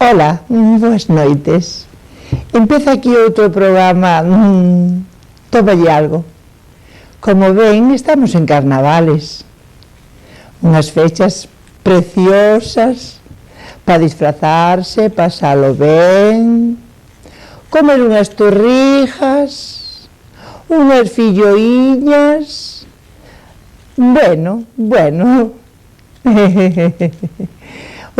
Ola, boas noites. Empeza aquí outro programa, tómalle algo. Como ven, estamos en carnavales. Unhas fechas preciosas para disfrazarse, pasalo ben, comer unhas torrijas, unhas filloiñas. Bueno.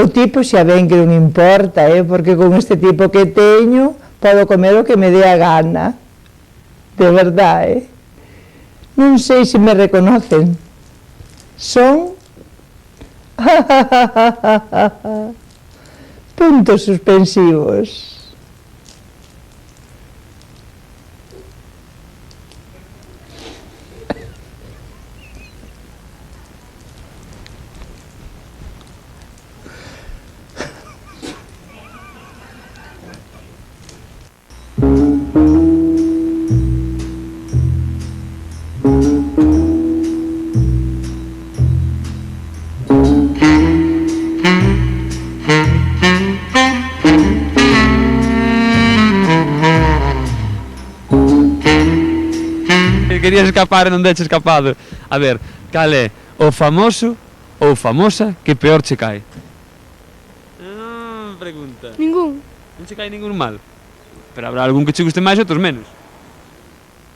O tipo xa ven que non importa, porque con este tipo que teño podo comer o que me dé a gana. De verdade, non sei se me reconocen. Son puntos suspensivos. Querías escapar e non deches escapado. A ver, cal é o famoso ou famosa que peor che cae? Pregunta. Ningún. Non che cae ningún mal? Pero habrá algún que che guste máis e outros menos.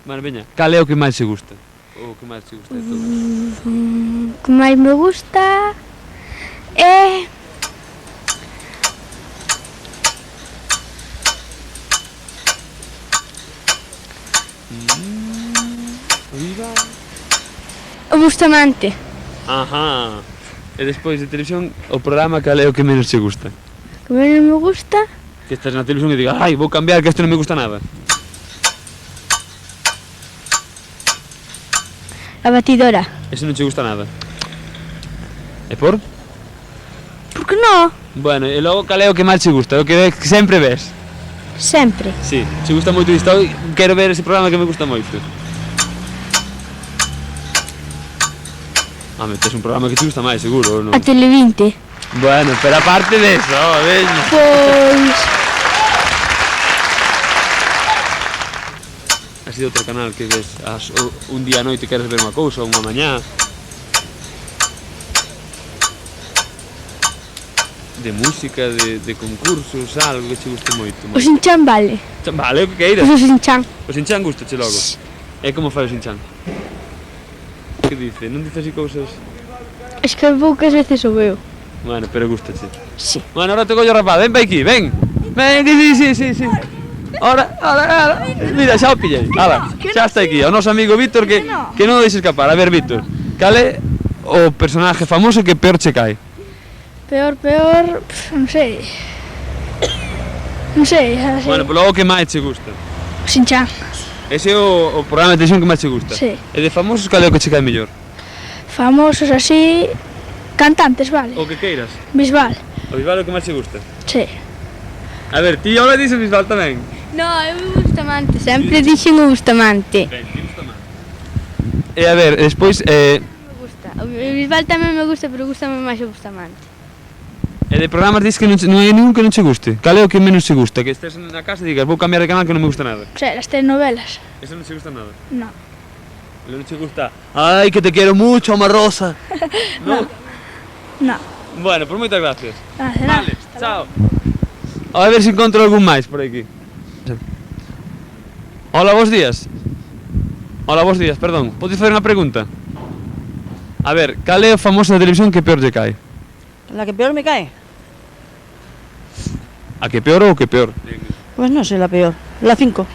Bueno, veña, cal é o que máis che gusta? O que máis che gusta de todos? O que máis me gusta é... O Bustamante. Ajá. E despois de televisión, o programa cal é o que menos che gusta? O que menos me gusta... Que estás na televisión e digas, ai, vou cambiar que isto non me gusta nada. A batidora. Ese non che gusta nada. E por? Por que non? Bueno, e logo cal é o que máis che gusta? O que sempre ves? Sempre. Sí, che gusta moito isto, quero ver ese programa que me gusta moito. Tes un programa que te gusta máis, seguro, ou non? A Tele20. Bueno, pero aparte de eso, veña. Pois... Así de outro canal que ves un día a noite queres ver unha cousa, ou unha mañá. De música, de concursos, algo que che guste moito. O Sinchan vale. Vale, o que queiras. O Sinchan. O Sinchan gustache logo? Sí. E como fai o Sinchan? Que dice? Non dice así cousas? Es que poucas veces o veo. Bueno, pero gustache. Sí. Bueno, ahora te collo rapaz, ven pa aquí, ven. Ven, sí. Ahora. Mira, xa o pillei. Ala, xa está aquí. O noso amigo Víctor que non o deixe escapar. A ver, Víctor, cal é o personaje famoso que peor che cae? Peor, non sei. Non sei, así. Bueno, pero logo que máis che gusta? O Sinchan. Ese é o programa de televisión que máis che gusta? Sí. E de famosos cal é o que che cae mellor? Famosos así... Cantantes, vale. O que queiras. Bisbal. O Bisbal é o que máis che gusta? Sí. A ver, ti ahora dices Bisbal tamén? No, é o Bustamante, sempre dixen o Bustamante. Ben, ti Bustamante. E a ver, despois... Me gusta. O Bisbal tamén me gusta, pero gustame máis o Bustamante. E de programas dis que non hai ningún que non che guste? Cal é o que menos che gusta? Que estés na casa e digas, vou cambiar de canal que non me gusta nada. O sea, as telenovelas. Eso non che gusta nada? No. Non che gusta? Ai, que te quero mucho, Ama Rosa. No? No. Bueno, pues moitas gracias. Nada. Vale, chao. A ver se encontro algún máis por aquí. Hola, bos días. Hola, bos días, perdón. Podes facer unha pregunta? A ver, cal é o famoso da televisión que peor lle cae? ¿La que peor me cae? A que peor ou o que peor? Pues no sé, la peor. La 5.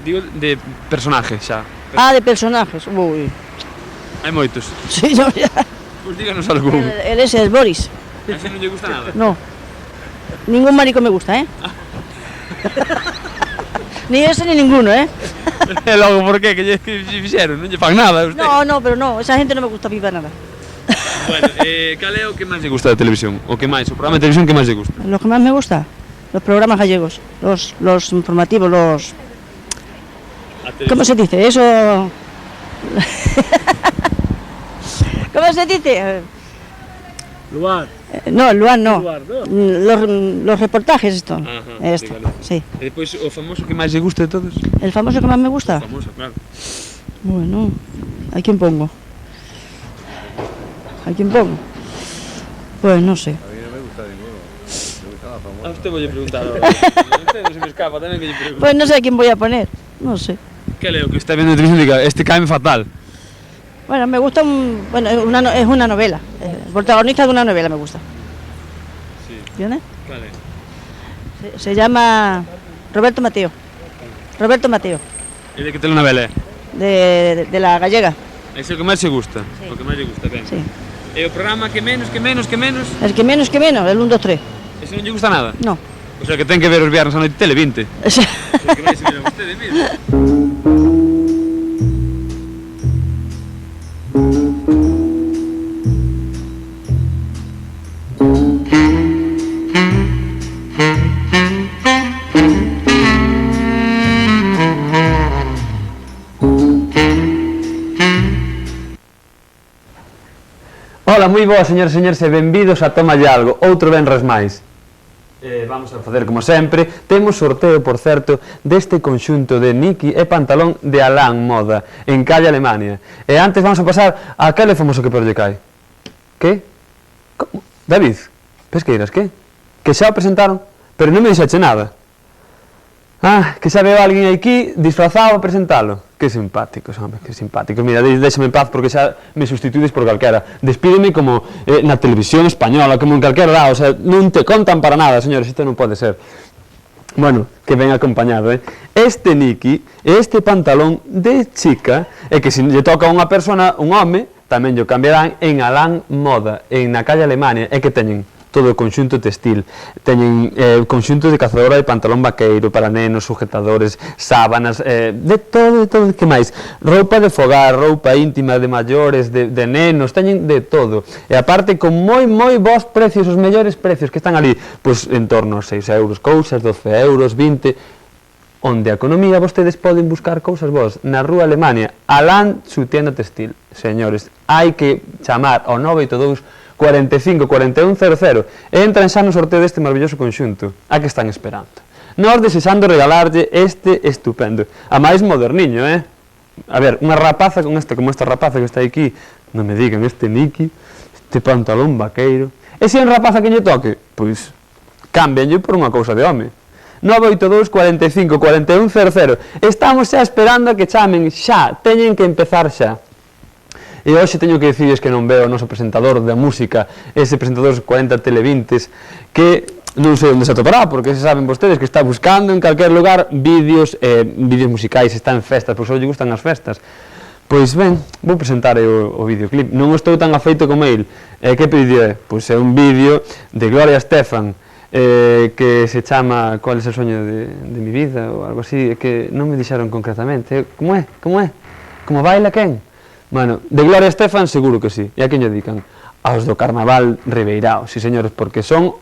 Digo de personaje xa. Ah, de personajes. Uy. Hai moitos. Sí, no, ya. Pois díganos algún. El ese, el Boris. A ese non lle gusta nada? No. Ningún marico me gusta, ¿eh? Ni ese ni ninguno, ¿eh? E logo, por qué? Que lle fixeron? Non lle fan nada a usted? No, pero no. Esa gente no me gusta viva nada. Bueno, cal é o que máis lle gusta da televisión? O que máis? O programa de televisión que máis lle gusta? Lo que más me gusta, los programas gallegos, los informativos, los... ¿Cómo se dice? Eso... ¿Cómo se dice? Luar. No, Luan no. Luar, ¿no? Los reportajes, esto. Ajá, Esto, de Galicia. sí. E depois o famoso que máis lle gusta de todos? El famoso que más me gusta. Famoso, claro. Bueno, ¿a quién pongo? ¿A quién pongo? Pues no sé. A usted voy a preguntar ahora. Usted non se me escapa tamén que lle pregunto. Pues no sé a quién voy a poner. No sé. Que leo que está viendo en televisión y diga, este caeme fatal. Bueno, me gusta bueno, es una novela. El protagonista de una novela me gusta. Sí. ¿Entiendes? Vale. Se llama Roberto Mateo. Roberto Mateo, E de que telenovela é? de la gallega. Ese é o que máis se gusta. Sí. O que máis lle gusta, ben. Sí. E o programa que menos, El que menos, el 1, 2, 3. ese non lle gusta nada. No. O sea que ten que ver os viernes a noite Tele 20. O que máis se mira vostede, mira. Ola, moi boas, señores e señores, e benvidos a Toma Algo, outro venres máis. Vamos a facer como sempre. Temos sorteo, por certo, deste conxunto de Niki e pantalón de Alán Moda, en calle Alemania. E antes vamos a pasar a aquele famoso que por lle cae. Que? Como? David? Pesqueiras, que? Que xa o presentaron? Pero non me dixache nada. Ah, que xa veo alguén aquí disfrazado a presentalo. Que simpáticos, home, que simpáticos. Mira, déxame en paz porque xa me sustituís por calquera. Despídeme como na televisión española, como en calquera lado. O sea, non te contan para nada, señores, isto non pode ser. Bueno, que ven acompañado, Este Niki, este pantalón de chica, e que se lle toca a unha persona, un home, tamén lle cambiarán en Alán Moda, en na calle Alemania, e que teñen todo o conxunto textil. Teñen conxunto de cazadora de pantalón vaqueiro para nenos, sujetadores, sábanas, de todo, que máis? Roupa de fogar, roupa íntima de maiores, de nenos, teñen de todo. E aparte con moi bons precios, os mellores precios que están ali, pois en torno a 6 euros cousas, 12 euros, 20, onde a economía vostedes poden buscar cousas vos, na Rúa Alemania, Alán, su tienda textil. Señores, hai que chamar ao 982 45 41 00 e entran xa no sorteo deste maravilloso conxunto. A que están esperando? Nós desexando regalarlle este estupendo, a máis moderniño, A ver, unha rapaza como esta rapaza que está aquí, non me digan, este Niki, este pantalón vaqueiro. E se é unha rapaza que lle toque, pois, cámbianlle por unha cousa de home. 982 45 41 00. Estamos xa esperando a que chamen xa, teñen que empezar xa. E hoxe teño que dicirles que non veo o noso presentador da música, ese presentador dos 40 televintes, que non sei onde se atopará, porque se saben vostedes que está buscando en calquer lugar vídeos musicais, está en festas, pois só lle gustan as festas. Pois ben, vou presentar o videoclip, non estou tan afeito como el. Que vídeo é? Pois é un vídeo de Gloria Estefan, que se chama Cuál es el sueño de mi vida, ou algo así, que non me dixeron concretamente. Como é? Como baila quen? Bueno, de Gloria Estefan seguro que sí. E a quen lle dedican? Aos do Carnaval Ribeirao, sí señores, porque son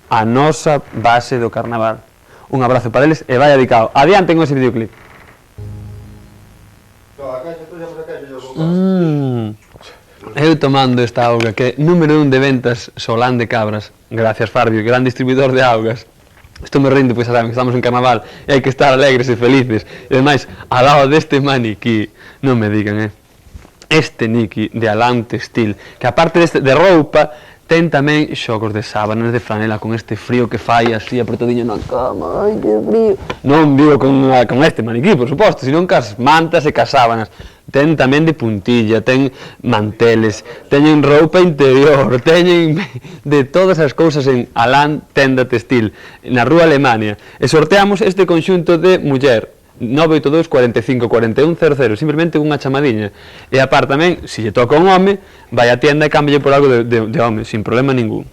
a nosa base do Carnaval. Un abrazo para eles e vai dedicado. Adiante con ese videoclip. Eu tomando esta auga que é número 1 de ventas Solán de Cabras. Gracias, Farbio, gran distribuidor de augas. Estou me rindo, pois saben que estamos en Carnaval e hai que estar alegres e felices. E ademais, ao lado deste maniquí, non me digan, este Niki de Alán Textil, que aparte de roupa, ten tamén xogos de sábanas de franela con este frío que fai así apretadiño na cama. Ai, que frío. Non vivo con este maniquí, por suposto, sino cas mantas e cas sábanas. Ten tamén de puntilla, ten manteles, teñen roupa interior, teñen de todas as cousas en Alán Tenda Textil, na Rúa Alemania. E sorteamos este conxunto de muller, 982 45 41 00, simplemente unha chamadiña. E aparte tamén, se lle toca un home, vai á tienda e cámbialle por algo de home, sin problema ningún.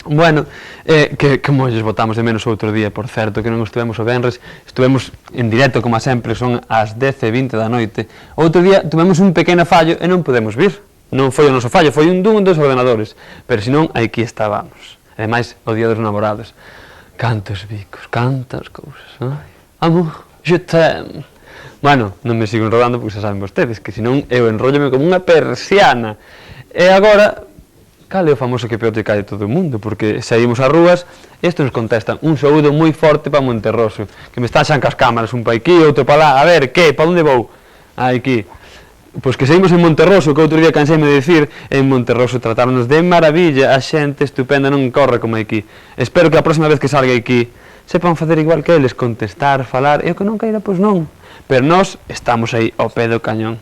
Bueno, que como lles botamos de menos outro día, por certo, que non estivemos o venres, estivemos en directo, como sempre, son as 10:20 da noite. Outro día tuvemos un pequeno fallo e non podemos vir. Non foi o noso fallo, foi un dun dos ordenadores, pero senón aquí estábamos. Ademais, o día dos namorados. Cantos bicos, cantas cousas, amor. Je t'aime. Bueno, non me sigo enrodando porque xa saben vostedes que senón eu enróllome como unha persiana. E agora, cal é o famoso que peor lle cae de todo o mundo, porque saímos ás rúas, estes nos contestan un saúdo moi forte para Monterroso, que me están xan cas cámaras, un pa aquí, outro pa lá, a ver, que, pa onde vou? Aquí. Pois que saímos en Monterroso, que outro día canseime de dicir, en Monterroso tratáronos de maravilla, a xente estupenda non corre como aquí. Espero que a próxima vez que salga aquí, sepan facer igual que eles, contestar, falar, e o que non caíra, pois non. Pero nós estamos aí ao pé do cañón.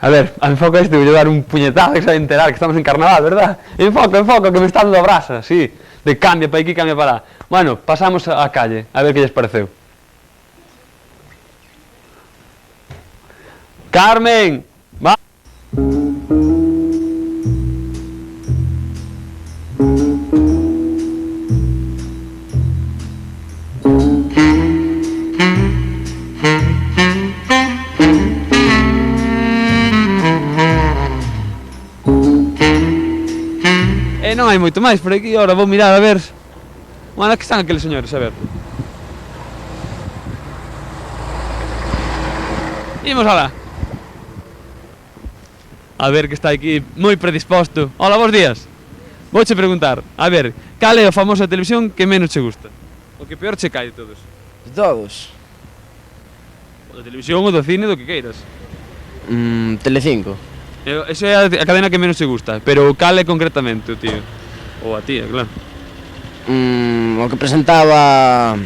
A ver, enfoca este, vou dar un puñetazo que se vai enterar que estamos en carnaval, verdad? Enfoca, que me está dando brasa, sí. De cambia para aquí, cambia para lá. Bueno, pasamos á calle, a ver que lles pareceu. Carmen! Va! Non hai moito máis por aquí, ora vou mirar a ver. Bueno, que están aqueles señores, a ver. Imos alá. A ver que está aquí moi predisposto. Hola, bons días. Vouche preguntar, a ver, cal é a famosa televisión que menos che gusta? O que peor che cae de todos? De todos. O da televisión, o do cine, do que queiras. Telecinco. Esa é a cadena que menos che gusta, pero cal é concretamente o tío? Ou a tía, claro. O que presentaba...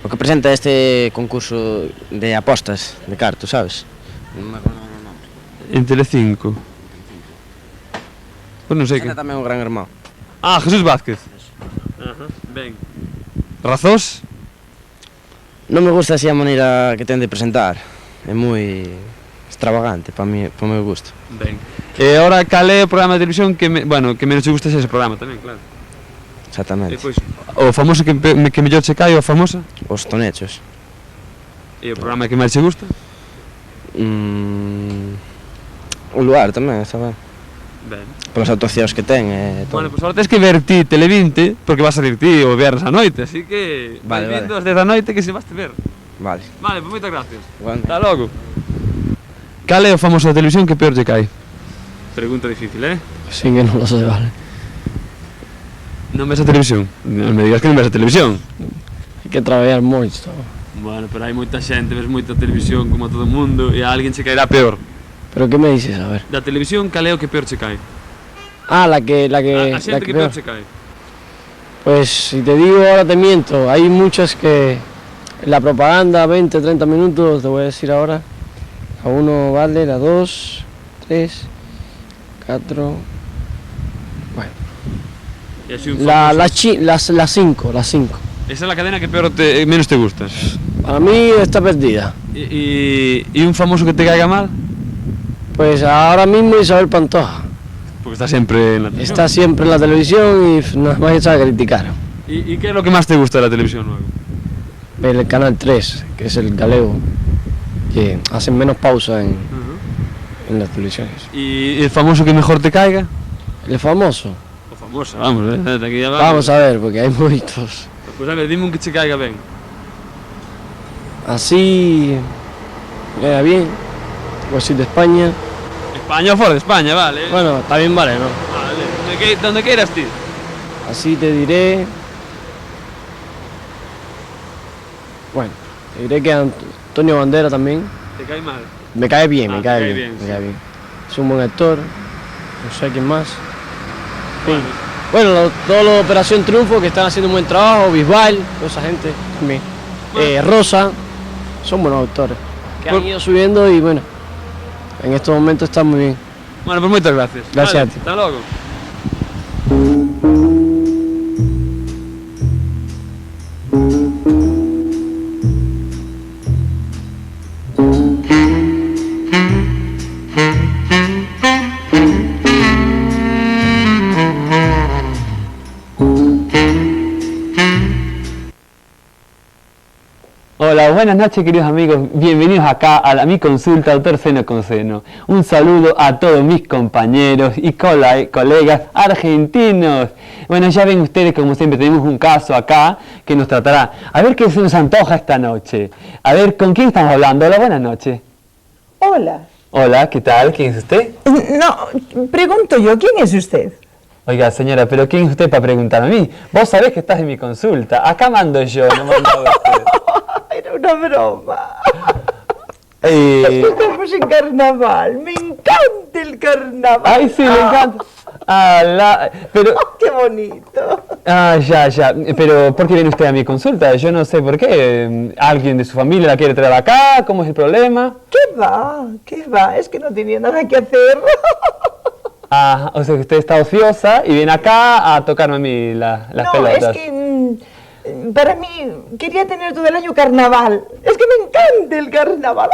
O que presenta este concurso de apostas de cartos, sabes? Non me acordo o nome. En Telecinco. Pois non sei que... Era tamén un gran irmão. Ah, Jesús Vázquez. Ajá, ben. Razós? Non me gusta así a maneira que ten de presentar. É moi extravagante para mí, para o meu gusto. Ben. E ora cal é o programa de televisión que que menos te gusta ese programa tamén, claro. Exactamente. E pois o famoso que mellor che cae, o famosa? Os tonechos. E o programa que máis che gusta? O lugar tamén, está ben. Ben. Polas actuacións que ten e todo. Bueno, pois agora tens que ver ti Tele20, porque vas a salir ti o viernes á noite, así que Vale, vai vindo as 10 da noite que se vas te ver. Vale. Vale, pois moitas gracias. Igual. Hasta logo. Cal é o famoso da televisión que peor lle cae? Pregunta difícil, Sí que non lo sé, vale. Non ves a televisión? Non me digas que non ves a televisión. Hai que traballar moito. Bueno, pero hai moita xente, ves moita televisión como a todo o mundo e a alguén che caerá peor. Pero que me dices, a ver? Da televisión, cal é o que peor che cae? Ah, la que A xente que peor che cae. Pues si te digo ahora te miento, hay muchas que en la propaganda 20, 30 minutos, te voy a decir ahora, a uno vale, la 2, 3, 4, bueno, E así un famoso. las 5, las 5. Esa é a cadena que peor menos te gusta. Para mí está perdida. E un famoso que te caiga mal? Pues ahora mismo Isabel Pantoja, Porque está sempre en la televisión. está siempre en la televisión y nada más a criticar. ¿Y qué es lo que más te gusta de la televisión luego? El canal 3, que es el galego, que hacen menos pausa en las televisiones. ¿Y el famoso que mejor te caiga? El famoso. O famosa, vamos, aquí ya Vamos a ver, porque hay muchos. Pues a ver, dime un que te caiga ben. Así, queda bien, o así de España. España o fuera de España, vale. Bueno, también vale, ¿no? Vale, ¿dónde quieras tú? Así te diré. Bueno, te diré que Antonio Bandera también. ¿Te cae mal? Me cae bien, Ah, me cae te cae bien, bien, me sí. cae bien. Es un buen actor, no sé quién más. En fin. Bueno, todo lo de Operación Triunfo, que están haciendo un buen trabajo, Bisbal, toda esa gente también. Rosa, son buenos actores, que han ido subiendo y bueno, en estos momentos están muy bien. Bueno, pues muchas gracias. Gracias Vale, a ti. Hasta luego. Hola, buenas noches queridos amigos, bienvenidos acá a mi consulta Doctor Seno con Seno. Un saludo a todos mis compañeros y colegas argentinos. Bueno, ya ven ustedes, como siempre, tenemos un caso acá que nos tratará. A ver qué se nos antoja esta noche. A ver, ¿con quién estamos hablando? Hola, buenas noches. Hola, Hola, ¿qué tal? ¿Quién es usted? No, pregunto yo, ¿quién es usted? Oiga, señora, pero ¿quién es usted para preguntarme a mí? Vos sabés que estás en mi consulta. Acá mando yo, no mando usted. Era una broma. Eh, Estamos en carnaval, me encanta el carnaval. Ay, sí, me encanta. Pero... ¡Qué bonito! Ya. Pero, ¿por qué viene usted a mi consulta? Yo no sé por qué. ¿Alguien de su familia la quiere traer acá? ¿Cómo es el problema? ¿Qué va? Es que no tenía nada que hacer. O sea que usted está ociosa y viene acá a tocarme a mí las No, pelotas. es que para mí quería tener todo el año carnaval. Es que me encanta el carnaval.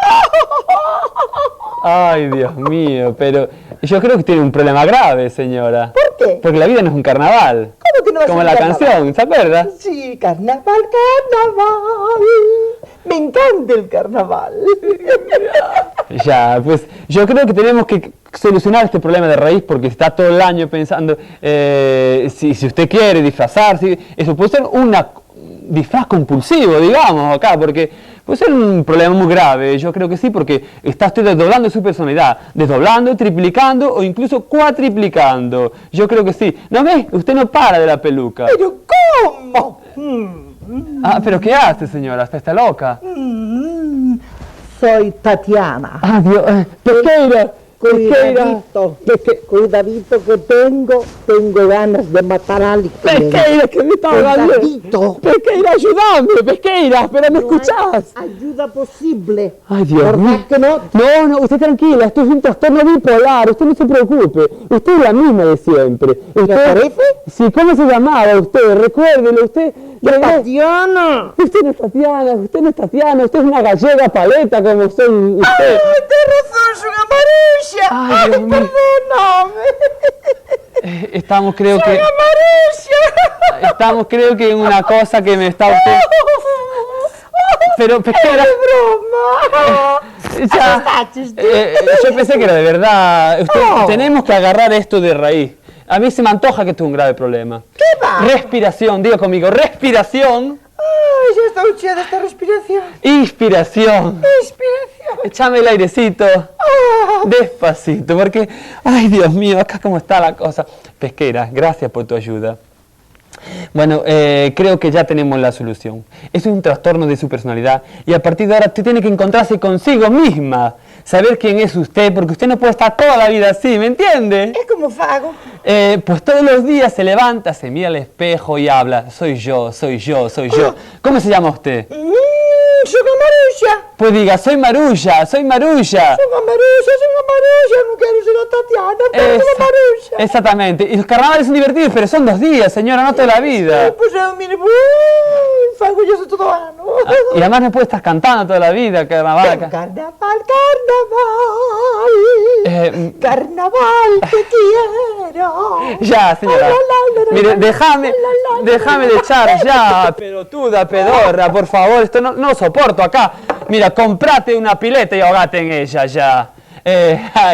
Ay, Dios mío, pero yo creo que tiene un problema grave, señora. ¿Por qué? Porque la vida no es un carnaval. ¿Cómo que no va a Como ser la un carnaval? canción, ¿se acuerda? Sí, carnaval. Me encanta el carnaval. Ya, pues yo creo que tenemos que solucionar este problema de raíz porque está todo el año pensando si usted quiere disfrazarse, eso puede ser un disfraz compulsivo, digamos, acá, porque puede ser un problema muy grave. Yo creo que sí, porque está usted desdoblando su personalidad, desdoblando, triplicando o incluso cuatriplicando. Yo creo que sí. ¿No ve? Usted no para de la peluca. ¿Pero cómo? ¿Pero qué hace, señora? ¿Usted está loca? Soy Tatiana. Dios, Pesqueira. Cuidadito que tengo ganas de matar a alguien. Pesqueira, que me está hablando. Cuidadito. Pesqueira, ayúdame, Pesqueira, pero me escuchás. Ayuda posible. Ay, Dios ¿Verdad mío. que no? No, usted tranquila, esto es un trastorno bipolar, usted no se preocupe. Usted es la misma de siempre. ¿Le parece? Sí, ¿cómo se llamaba usted? Recuérdelo, usted... Tatiana. Usted no es Tatiana, usted es una gallega paleta como soy usted. ¡Ay, tienes razón, soy una Marusia! Ay, Dios mío. Perdóname. Estamos creo ¡Soy que... una Marusia! Estamos creo que en una cosa que me está usted... Pero, Pesqueira... broma! Ya, yo pensé que era de verdad. No. Tenemos que agarrar esto de raíz. A mí se me antoja que esto es un grave problema. ¿Qué va? Respiración, diga conmigo, respiración, ¡Ay, ya está hinchada esta respiración! inspiración. ¡Inspiración! Échame el airecito, despacito, porque, ay Dios mío, acá cómo está la cosa. Pesqueira, gracias por tu ayuda. Bueno, creo que ya tenemos la solución. Eso es un trastorno de su personalidad y a partir de ahora usted tiene que encontrarse consigo misma, saber quién es usted, porque usted no puede estar toda la vida así, ¿me entiende? Es como fago. Pues todos los días se levanta, se mira al espejo y habla, soy yo. ¿Cómo se llama usted? Soy una Marusia. Pues diga, soy Marulla. Soy una Marusia, no quiero ser la Tatiana, pero soy una Marusia. Exactamente. Y los carnavales son divertidos, pero son 2 días, señora, no toda la vida. Pues mire, fago yo soy todo ano. Y además no puede estar cantando toda la vida, carnaval. Carnaval, te quiero. Ya, señora. Mire, déjame de echar ya, pelotuda, pedorra, por favor, esto no soporto acá. Mira, comprate una pileta y ahogate en ella ya.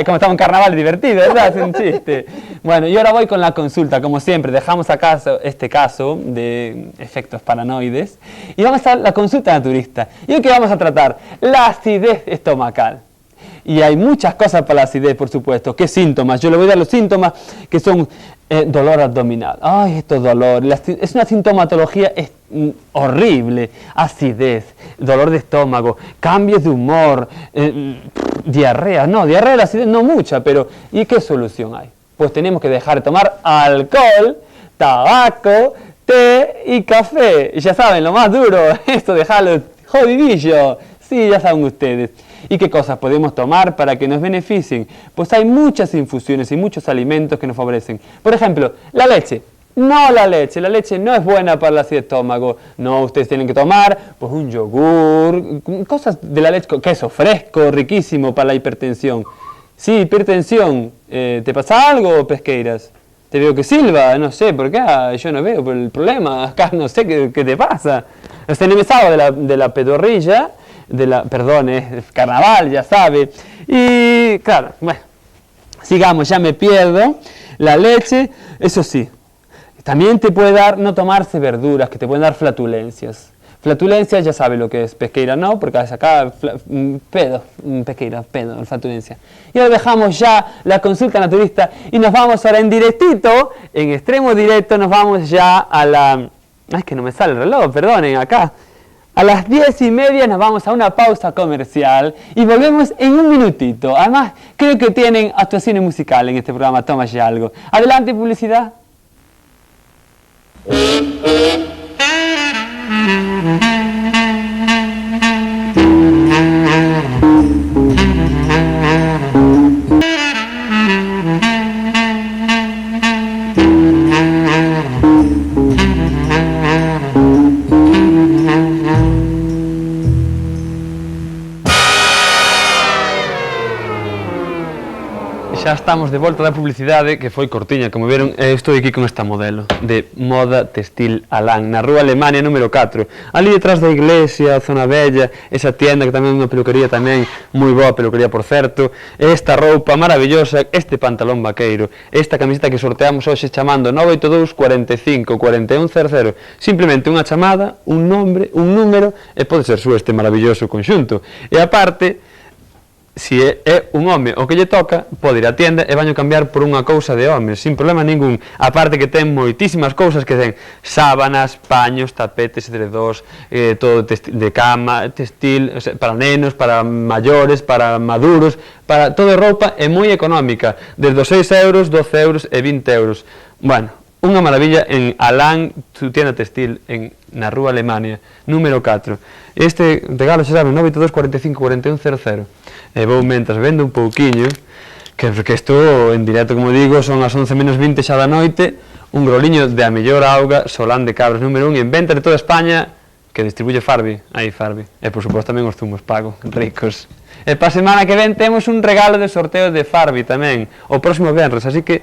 Como estamos en carnaval divertido, ¿verdad? Es un chiste. Bueno, y ahora voy con la consulta, como siempre, dejamos acá este caso de efectos paranoides y vamos a la consulta naturista. ¿Y hoy qué vamos a tratar? La acidez estomacal. Y hay muchas cosas para la acidez, por supuesto. ¿Qué síntomas? Yo le voy a dar los síntomas que son dolor abdominal. Ay, estos dolores. Es una sintomatología horrible. Acidez, dolor de estómago, cambios de humor, diarrea. No, diarrea de la acidez no mucha, pero ¿y qué solución hay? Pues tenemos que dejar de tomar alcohol, tabaco, té y café. Y ya saben, lo más duro, esto dejarlo jodidillo. Sí, ya saben ustedes. ¿Y qué cosas podemos tomar para que nos beneficien? Pues hay muchas infusiones y muchos alimentos que nos favorecen. Por ejemplo, la leche. No la leche no es buena para el ácido estómago. No, ustedes tienen que tomar pues un yogur, cosas de la leche, queso fresco, riquísimo para la hipertensión. Sí, hipertensión. ¿Te pasa algo, Pesqueiras? Te veo que silba, no sé por qué, yo no veo el problema, acá no sé qué te pasa. Está enemizado de la pedorrilla, perdón, es carnaval, ya sabe. Y claro, bueno, sigamos, ya me pierdo. La leche, eso sí, también te puede dar no tomarse verduras, que te pueden dar flatulencias. Flatulencia, ya sabe lo que es, pesqueira no, porque acá pedo, pesqueira, pedo, flatulencia. Y ahora dejamos ya la consulta naturista y nos vamos ahora en directito, en extremo directo, nos vamos ya a la... Ay, es que no me sale el reloj, perdonen, acá. A las 10:30 nos vamos a una pausa comercial y volvemos en un minutito. Además, creo que tienen actuaciones musicales en este programa, toma ya algo. Adelante, publicidad. Xa estamos de volta da publicidade, que foi cortiña, como viron, estou aquí con esta modelo de moda textil Alán, na rúa Alemania número 4, ali detrás da iglesia, a zona bella, esa tienda que tamén é unha peluquería tamén, moi boa peluquería por certo, esta roupa maravillosa, este pantalón vaqueiro, esta camiseta que sorteamos hoxe chamando 982 45 4100, simplemente unha chamada, un nombre, un número, e pode ser súa este maravilloso conxunto, e aparte, se é un home o que lle toca, pode ir á tienda e vaño cambiar por unha cousa de home, sin problema ningún. Aparte que ten moitísimas cousas que ten sábanas, paños, tapetes, edredós, todo de cama, textil, o sea, para nenos, para maiores, para maduros, para toda roupa é moi económica, desde os 6 euros, 12 euros e 20 euros. Bueno, unha maravilla en Alán, su tienda textil, na rúa Alemania, número 4. Este regalo xa saben, 982 45 4100. E vou mentras vendo un pouquiño, que isto en directo, como digo, son as 11:20 xa da noite, un groliño de a mellor auga, Solán de Cabras número 1, en venta de toda España, que distribuye Farbi, aí Farbi, e por suposto tamén os zumos pago, ricos. E para a semana que ven temos un regalo de sorteo de Farbi tamén, o próximo venres, así que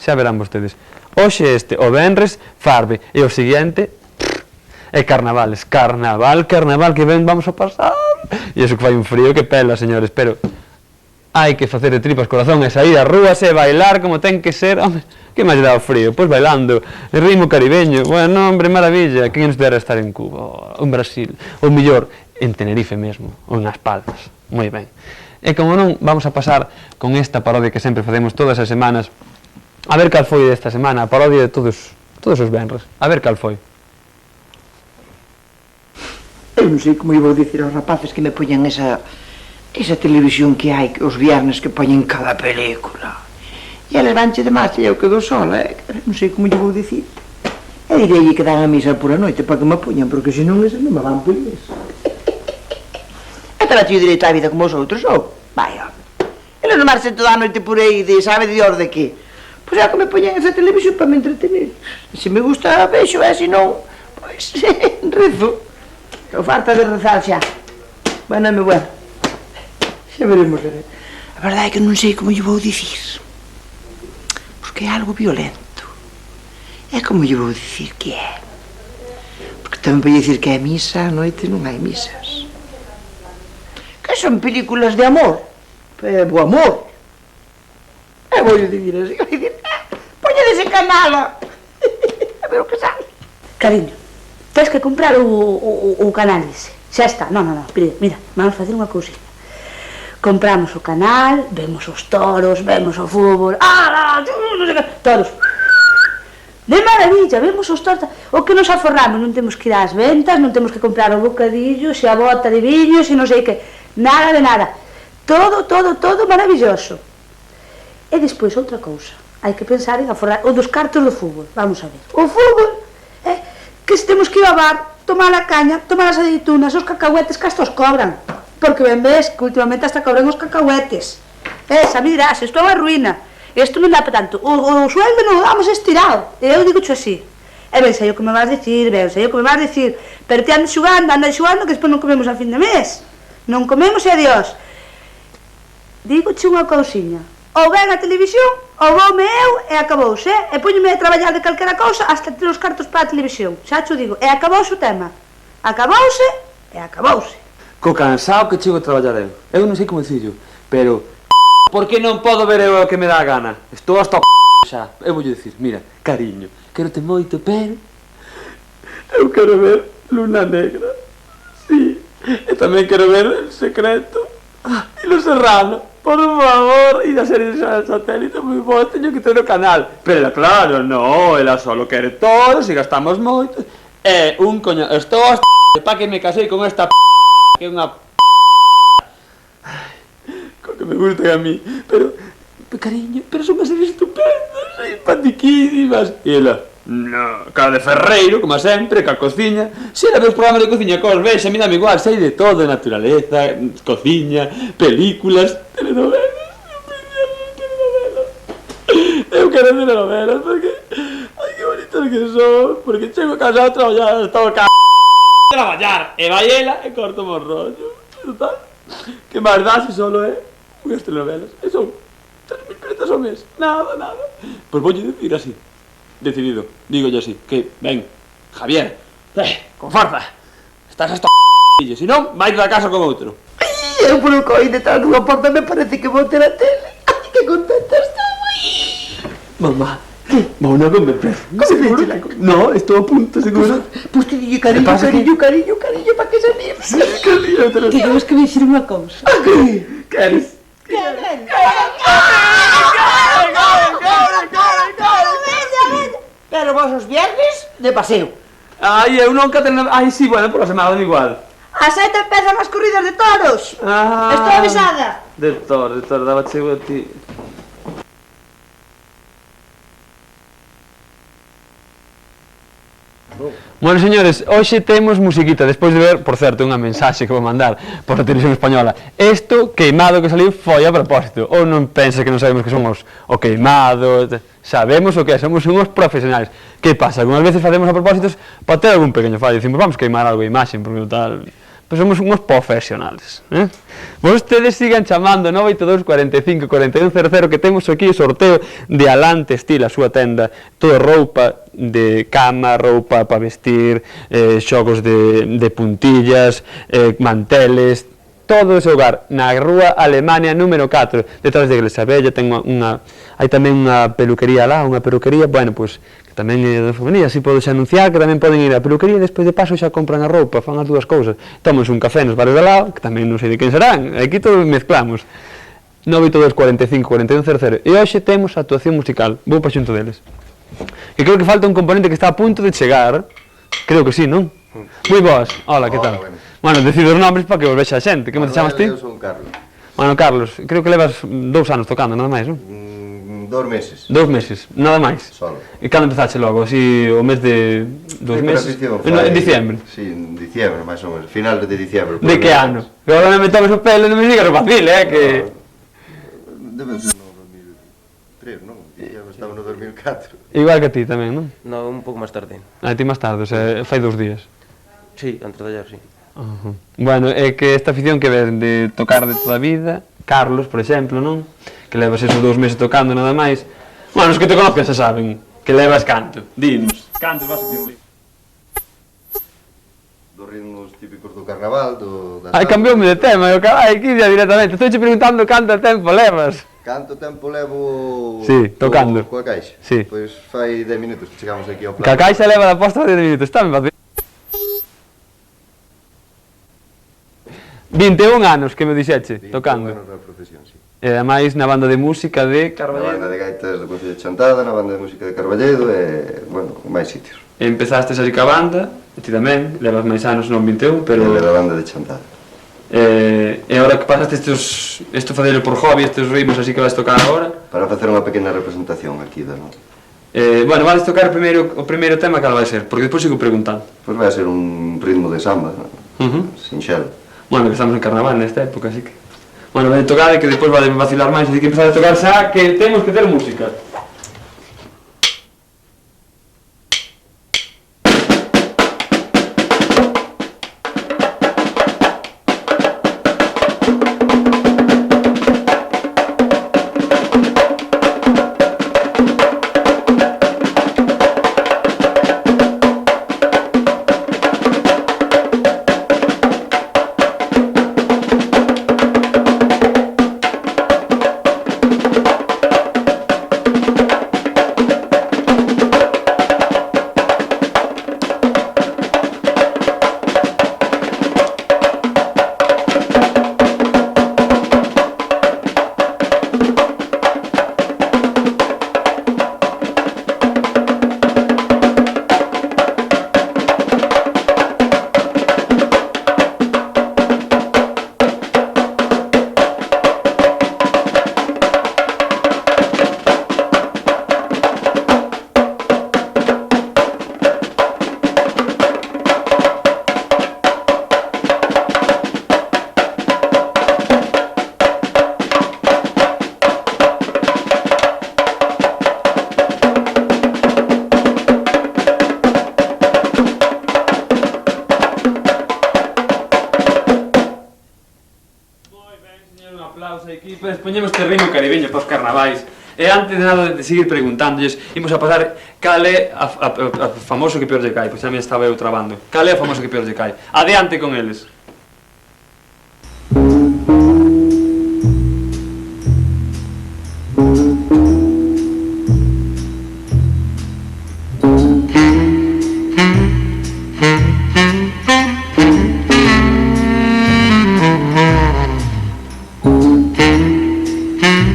xa verán vostedes. Hoxe o venres, Farbi, e o seguinte, é carnavales, carnaval, que ven vamos a pasar. E iso que fai un frío que pela, señores, pero hai que facer de tripas corazón e sair a rúas e bailar como ten que ser. Home, que máis dá o frío? Pois bailando, el ritmo caribeño, bueno, hombre, maravilla, que nos dera estar en Cuba, ou en Brasil, ou mellor, en Tenerife mesmo, ou en As Palmas, moi ben. E como non, vamos a pasar con esta parodia que sempre facemos todas as semanas, a ver cal foi desta semana, a parodia de todos os venres, a ver cal foi. Eu non sei como iba a dicir aos rapaces que me poñan esa televisión que hai os viernes que poñen cada película. E eles vanche de marcha e eu quedo sola, non sei como lle vou dicir. E direi que dan a misa por a noite para que me poñan, porque senón eses non me van poñer. E tamén teño direito á vida como os outros, ou? Vai, home. Eles non marchan toda a noite por aí de sabe de hora de que. Pois é que me poñan esa televisión para me entretener. Se me gusta, vexo, e se non, pois, rezo. Estou farta de rezar xa. Bueno, xa veremos. A verdade é que non sei como lle vou dicir, porque é algo violento. É como lle vou dicir que é, porque tamén vou dicir que é misa, a noite non hai misas, que son películas de amor, o amor. E vou dicir así, vou dicir, poñe dese canal a ver o que sale. Cariño, tens que comprar o canal ese. Xa está, non, mira, vamos facer unha cousinha. Compramos o canal, vemos os toros, vemos o fútbol, toros. De maravilla, vemos os toros, o que nos aforramos, non temos que ir ás ventas, non temos que comprar o bocadillo, se a bota de viño, se non sei que, nada de nada. Todo maravilloso. E despois outra cousa, hai que pensar en aforrar o dos cartos do fútbol, vamos a ver. O fútbol, que se temos que ir ao bar, tomar a caña, tomar as aceitunas, os cacahuetes que hasta os cobran. Porque ben ves que últimamente hasta cobran os cacahuetes. Xa me dirás, isto é unha ruína. Isto non dá para tanto. O sueldo non o damos estirado. E eu digo así. E ben sei o que me vas dicir, pero te andas xugando, que despois non comemos a fin de mes. Non comemos e adiós. Digoche unha cousiña. Ou ven a televisión, ou voume eu e acabouse, e poñeme a traballar de calquera cousa hasta ter os cartos para a televisión. Xa te digo, e acabouse o tema. Acabouse e acabouse. Co cansado que chego a traballar eu. Eu non sei como dicirlo, pero por que non podo ver eu o que me dá a gana? Estou hasta o xa. Eu vou dicir, mira, cariño, quero te moito, pero eu quero ver Luna Negra. Sí. E tamén quero ver El Secreto. E Los Serrano. Por favor. E da serie de satélite moi boa. Teño que ter o canal. Pero claro, no. Ela solo quere todos e gastamos moito. É un coño. Estou hasta pa que me casei con esta que é unha co que me gusta a mí. Pero, cariño, pero son as series estupendas. Simpaticísimas. E ela... No, cara de ferreiro, como sempre, ca cociña. Se era ver os programas de cociña cos vexe, a mí dame igual, sei de todo, naturaleza, cociña, películas, telenovelas. Eu quero ver telenovelas porque... Ai, que bonitas que son. Porque chego a casa a traballar, estaba ca... traballar, e vai ela e corto o rollo. Total, que máis dá se solo é unhas telenovelas. E son 3.000 pesetas ao mes, nada. Pois voulle dicir así. Decidido, dígolle así, que, ven, Javier, con forza, estás hasta e se non, vais da casa con outro. Ai, eu polo coi detrás dunha porta me parece que vou ter a tele. Ai, que contenta estou. Mamá, vou na convencer. Seguro? No, estou a punto, seguro. Pois te dille cariño, para que se anime. Sí, cariño, te lo Que temos que me dicir unha cousa. queres. Pero vos os viernes de paseo. Ai, eu nunca tenho... Ai, sí, bueno, por la semana igual. A 7 empezan as corridas de toros. Estou avisada. De toro, daba chego a ti. Bueno, señores, hoxe temos musiquita, despois de ver, por certo, unha mensaxe que vou mandar por a televisión española. Isto queimado que saliu foi a propósito, ou non pensa que non sabemos que somos o queimado, sabemos o que é, somos unhos profesionais. Que pasa? Algunas veces facemos a propósitos para ter algún pequeño fallo, dicimos, vamos queimar algo de imaxe, porque tal... Pois somos unhos profesionales, Vostedes sigan chamando 982 45 41 00 que temos aquí o sorteo de Alante Estil, a súa tenda, toda roupa de cama, roupa para vestir, xogos de puntillas, manteles, todo ese hogar, na rúa Alemania número 4, detrás de Iglesia Bella, hai tamén unha peluquería lá, bueno, pois, que tamén é de familia, así podes anunciar que tamén poden ir á peluquería e despois de paso xa compran a roupa, fan as dúas cousas, tómanse un café nos bares de lado, que tamén non sei de quen serán, aquí todos mezclamos. 982 45 41 00 e hoxe temos a actuación musical, vou pa xunto deles. E creo que falta un componente que está a punto de chegar, creo que sí, non? Moi boas, hola, que tal? Bueno, decido os nombres para que os vexa a xente. Que me te chamas ti? Eu son Carlos. Bueno, Carlos, creo que levas 2 anos tocando, nada máis, non? 2 meses. 2 meses, nada máis. Solo. E cando empezaste logo? Así, o mes de 2 meses? En diciembre? Sí, en diciembre, máis ou menos. Final de diciembre. De que ano? Que agora me tomes o pelo e non me digas o fácil, que... Debe ser no 2003, non? Diciembre estaba no 2004. Igual que a ti tamén, non? No, un pouco máis tarde. A ti máis tarde, o sea, fai 2 días. Sí, antes de ayer, sí. Bueno, é que esta afición que ven de tocar de toda a vida, Carlos, por exemplo, non? Que levas esos 2 meses tocando nada máis. Bueno, os que te conozcan xa saben que levas canto. Dinos. Cantos vas a decir? Dos ritmos típicos do carnaval, Ai, cambioume de tema, eu carai, aquí ya directamente. Estou che preguntando canto tempo levas. Canto tempo levo... Sí, tocando. Coa caixa? Sí. Pois fai 10 minutos que chegamos aquí ao plan. Que a caixa leva da posta 10 minutos, está me fácil. 21 anos que me dixeche, tocando. 21 anos na profesión, sí. E ademais na banda de música de Na Carballedo. banda de gaitas do Concello de Chantada, na banda de música de Carballedo e, bueno, máis sitios. E empezastes así ca banda, e ti tamén, levas máis anos, non 21, pero... Ele da banda de Chantada. E agora que pasaste isto facelo por hobby, estes ritmos así que vas tocar agora? Para facer unha pequena representación aquí da noite. Bueno, vas tocar o primeiro tema que vai ser, porque despois sigo preguntando. Pois vai ser un ritmo de samba, sinxelo. Bueno, que estamos en carnaval nesta época, así que... Bueno, vai tocar e que despois vai vacilar máis, así que empezar a tocar xa, que temos que ter música. aplauso aquí, pois poñemos terreno caribeño para os carnavais. E antes de nada de seguir preguntándolles, imos a pasar cal é a famoso que peor lle cai, pois xa me estaba eu trabando. Cal é o famoso que peor lle cai? Adiante con eles.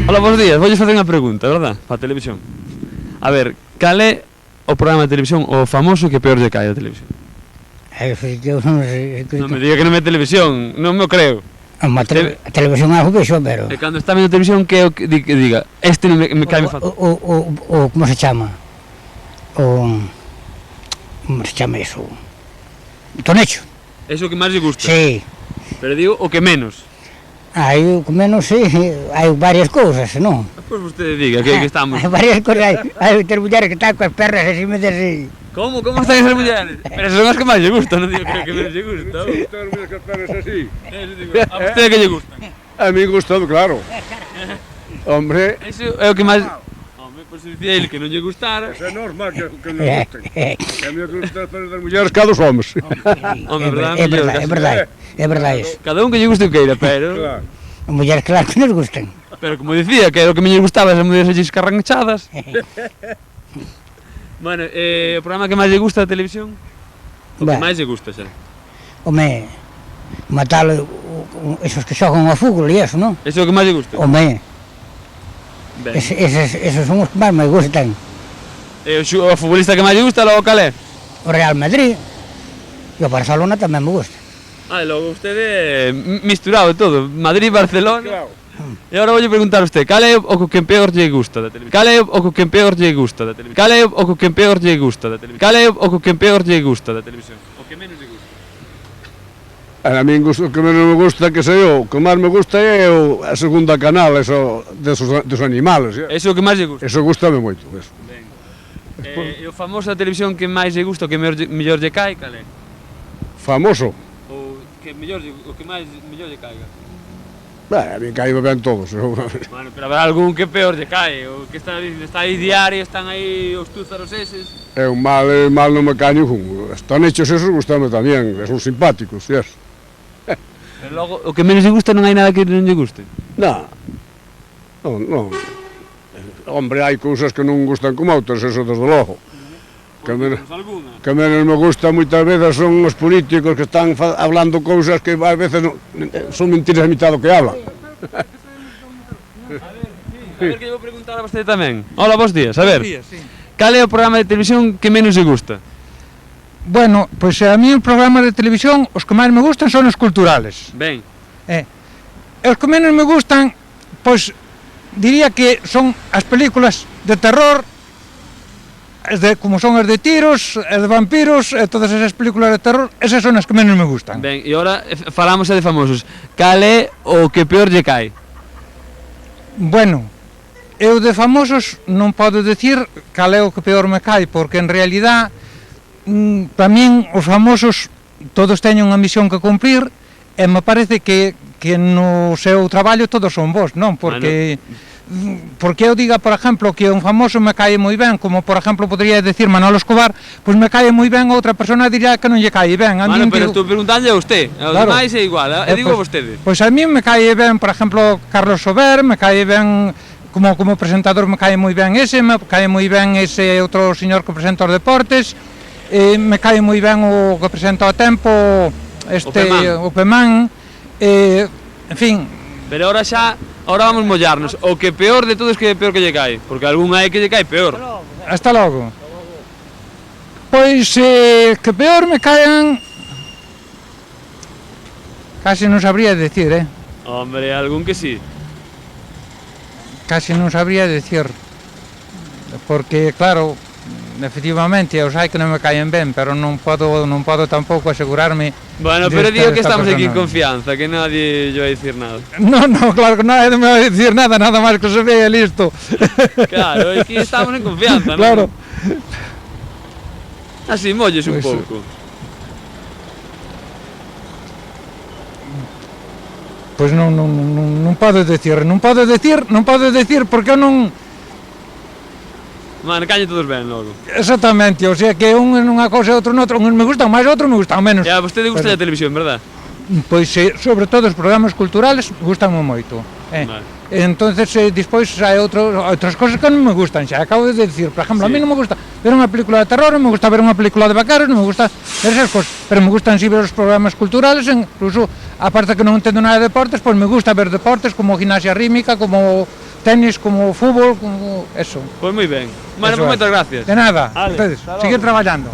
Hola, bons días. Voulles facer unha pregunta, verdad? Para a televisión. A ver, cal é o programa de televisión o famoso que peor lle cae a televisión? Eu non sei. Non me diga que non é televisión, non me o creo. A televisión algo vexo, pero... E cando está vendo televisión, que é o que diga, este non me cae me fatal. Como se chama? Como se chama iso? Tonecho. Eso que máis lle gusta? Sí. Pero digo o que menos. Hai o que menos, sí, hai varias cousas, non? Pois vostede diga que estamos. Hai varias cousas, hai ter mulleres que están coas pernas así, metes así. Como? Como están esas mulleres? Pero esas son as que máis lle gustan, non digo que menos lle gusta. As pernas así. A vostede que lle gusta? A mí gustado, claro. Hombre... Eso é o que máis... Hombre, pois se dicía ele que non lle gustara... É normal que non gusten. A mí que gustan as pernas das mulleres que a dos homens. Hombre, É verdade iso. Cada un que lle guste o queira, pero... Claro. As mulleres claro que nos gustan. Pero como dicía, que era o que me lle gustaba, as mulleres allí escarranchadas. Bueno, o programa que máis lle gusta da televisión? O que máis lle gusta, xa? Home, matar esos que xogan ao fútbol e eso, non? Eso é o que máis lle gusta? Home, esos son os que máis me gustan. E o futbolista que máis lle gusta, logo cal é? O Real Madrid e o Barcelona tamén me gusta. Ah, e logo vostede misturado todo, Madrid, Barcelona... Claro. E agora voulle preguntar a usted, cal é o que peor lle gusta da televisión? Cal é o que peor lle gusta da televisión? Cal é o que peor lle gusta da televisión? Cal é o que peor lle gusta da televisión? O que menos lle gusta? A mí o que menos me gusta, que sei eu, o que máis me gusta é a segunda canal, eso dos animales. Eso é o que máis lle gusta? Eso gustame moito, eso. Ben. E o famoso da televisión que máis lle gusta, o que mellor lle cae, cal é? Famoso? O que máis mellor lle caiga? A mí caíme ben todos. Bueno, pero habrá algún que peor lle cae, o que está aí diario, están aí os túzaros eses. É un mal non me cae ningún. Están hechos esos, gustame tamén, son simpáticos, yes. Pero logo, o que menos lle gusta non hai nada que non lle guste? Non. Hombre, hai cousas que non gustan como outras, eso desde logo. Que menos me gusta moitas veces son os políticos que están hablando cousas que ás veces son mentiras a mitad do que hablan. A ver que lle vou preguntar a vostede tamén. Hola, bons días, a ver. Cal é o programa de televisión que menos lle gusta? Bueno, pois a mí o programa de televisión os que máis me gustan son os culturales. Ben. E os que menos me gustan, pois diría que son as películas de terror, como son as de tiros, as de vampiros, e todas esas películas de terror, esas son as que menos me gustan. Ben, e agora falamos de famosos. Cal é o que peor lle cae? Bueno, eu de famosos non podo decir cal é o que peor me cae, porque en realidad para min os famosos todos teñen unha misión que cumplir e me parece que no seu traballo todos son bons, non? Porque eu diga, por exemplo, que un famoso me cae moi ben, como por exemplo podría decir Manolo Escobar, pois me cae moi ben, outra persona diría que non lle cae ben. Pero estou preguntando a usted, aos demais é igual, digo a vostede. Pois a mí me cae ben, por exemplo, Carlos Sober, me cae ben, como presentador me cae moi ben ese, me cae moi ben ese outro señor que presenta os deportes, me cae moi ben o que presenta o tempo, o Pemán, en fin. Pero ahora vamos mollarnos. O que peor de todo é que é peor que lle cae, porque algún hai que lle cae peor. Hasta logo. Pois que peor me caen... Casi non sabría decir, Hombre, algún que sí. Casi non sabría decir. Porque, claro, efectivamente, os hai que non me caen ben, pero non podo tampouco asegurarme. Bueno, pero digo que estamos aquí en confianza, que nadie lle vai dicir nada. No, claro que nadie me vai dicir nada máis que se vea listo. Claro, aquí estamos en confianza, non? Claro. Así, molles un pouco. Pois non podo decir porque eu non... Mano, caña todos ben logo. Exactamente, o sea que un en unha cousa e outro noutra, uns me gustan máis, outros me gustan menos. E a vostede gusta a televisión, verdad? Pois sobre todo os programas culturales gustanme moito. Vale. Entonces despois hai outras cousas que non me gustan, xa acabo de decir, por exemplo, a mí non me gusta ver unha película de terror, non me gusta ver unha película de vaqueros, non me gusta ver esas cousas, pero me gustan ver os programas culturales, incluso aparte que non entendo nada de deportes, pois me gusta ver deportes como gimnasia rítmica, como tenis, como fútbol, como eso. Pois moi ben. Bueno, pues moitas gracias. De nada, ustedes, seguir traballando.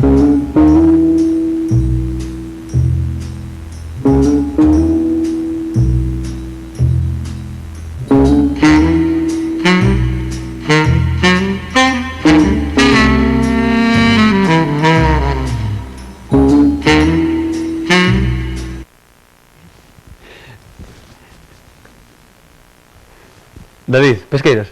David, pesqueiras.